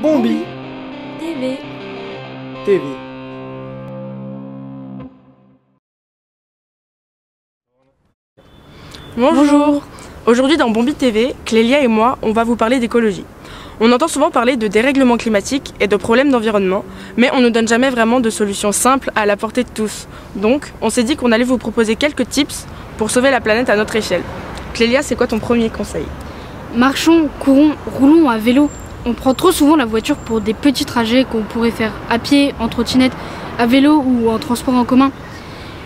Bombi TV. TV. Bonjour. Aujourd'hui dans Bombi TV, Clélia et moi, on va vous parler d'écologie. On entend souvent parler de dérèglement climatique et de problèmes d'environnement, mais on ne donne jamais vraiment de solutions simples à la portée de tous. Donc, on s'est dit qu'on allait vous proposer quelques tips pour sauver la planète à notre échelle. Clélia, c'est quoi ton premier conseil? Marchons, courons, roulons à vélo. On prend trop souvent la voiture pour des petits trajets qu'on pourrait faire à pied, en trottinette, à vélo ou en transport en commun.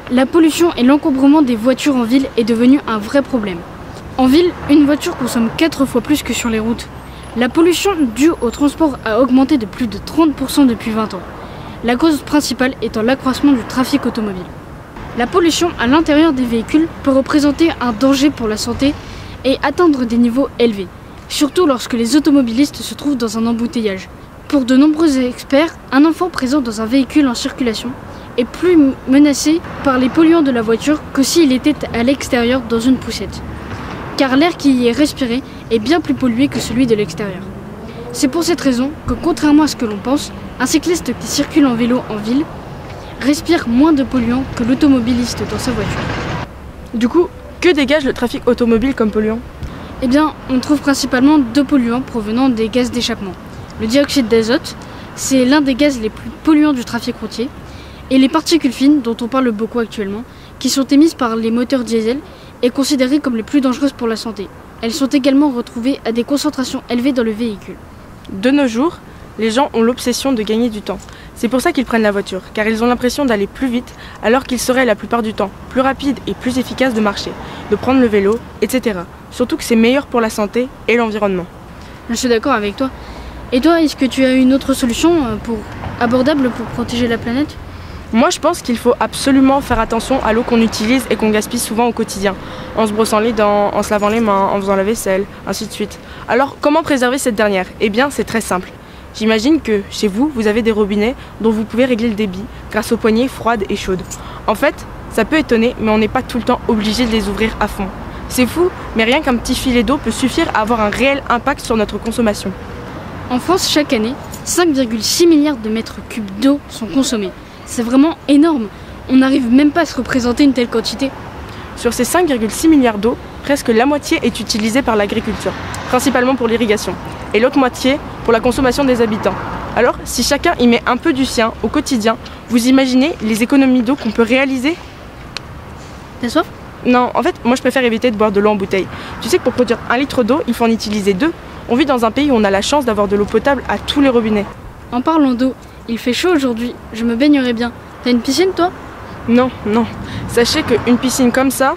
La pollution et l'encombrement des voitures en ville est devenu un vrai problème. En ville, une voiture consomme 4 fois plus que sur les routes. La pollution due au transport a augmenté de plus de 30% depuis 20 ans. La cause principale étant l'accroissement du trafic automobile. La pollution à l'intérieur des véhicules peut représenter un danger pour la santé et atteindre des niveaux élevés, surtout lorsque les automobilistes se trouvent dans un embouteillage. Pour de nombreux experts, un enfant présent dans un véhicule en circulation est plus menacé par les polluants de la voiture que s'il était à l'extérieur dans une poussette, car l'air qui y est respiré est bien plus pollué que celui de l'extérieur. C'est pour cette raison que, contrairement à ce que l'on pense, un cycliste qui circule en vélo en ville respire moins de polluants que l'automobiliste dans sa voiture. Du coup, que dégage le trafic automobile comme polluant? Eh bien, on trouve principalement deux polluants provenant des gaz d'échappement. Le dioxyde d'azote, c'est l'un des gaz les plus polluants du trafic routier, et les particules fines, dont on parle beaucoup actuellement, qui sont émises par les moteurs diesel et considérées comme les plus dangereuses pour la santé. Elles sont également retrouvées à des concentrations élevées dans le véhicule. De nos jours, les gens ont l'obsession de gagner du temps. C'est pour ça qu'ils prennent la voiture, car ils ont l'impression d'aller plus vite, alors qu'il serait la plupart du temps plus rapide et plus efficace de marcher, de prendre le vélo, etc. Surtout que c'est meilleur pour la santé et l'environnement. Je suis d'accord avec toi. Et toi, est-ce que tu as une autre solution abordable pour protéger la planète? Moi, je pense qu'il faut absolument faire attention à l'eau qu'on utilise et qu'on gaspille souvent au quotidien, en se brossant les dents, en se lavant les mains, en faisant la vaisselle, ainsi de suite. Alors, comment préserver cette dernière? Eh bien, c'est très simple. J'imagine que, chez vous, vous avez des robinets dont vous pouvez régler le débit grâce aux poignées froides et chaudes. En fait, ça peut étonner, mais on n'est pas tout le temps obligé de les ouvrir à fond. C'est fou, mais rien qu'un petit filet d'eau peut suffire à avoir un réel impact sur notre consommation. En France, chaque année, 5,6 milliards de mètres cubes d'eau sont consommés. C'est vraiment énorme. On n'arrive même pas à se représenter une telle quantité. Sur ces 5,6 milliards d'eau, presque la moitié est utilisée par l'agriculture, principalement pour l'irrigation, et l'autre moitié pour la consommation des habitants. Alors, si chacun y met un peu du sien au quotidien, vous imaginez les économies d'eau qu'on peut réaliser? T'as soif? Non, en fait, moi je préfère éviter de boire de l'eau en bouteille. Tu sais que pour produire 1 litre d'eau, il faut en utiliser 2. On vit dans un pays où on a la chance d'avoir de l'eau potable à tous les robinets. En parlant d'eau, il fait chaud aujourd'hui, je me baignerai bien. T'as une piscine toi? Non. Sachez qu'une piscine comme ça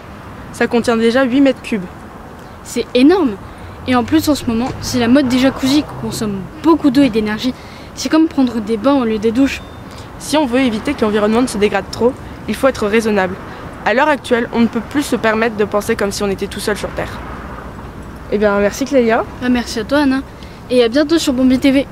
contient déjà 8 mètres cubes. C'est énorme. Et en plus en ce moment, c'est la mode des jacuzzis qui consomment beaucoup d'eau et d'énergie. C'est comme prendre des bains au lieu des douches. Si on veut éviter que l'environnement ne se dégrade trop, il faut être raisonnable. À l'heure actuelle, on ne peut plus se permettre de penser comme si on était tout seul sur Terre. Eh bien, merci Clélia. Merci à toi Anna. Et à bientôt sur Bombi TV.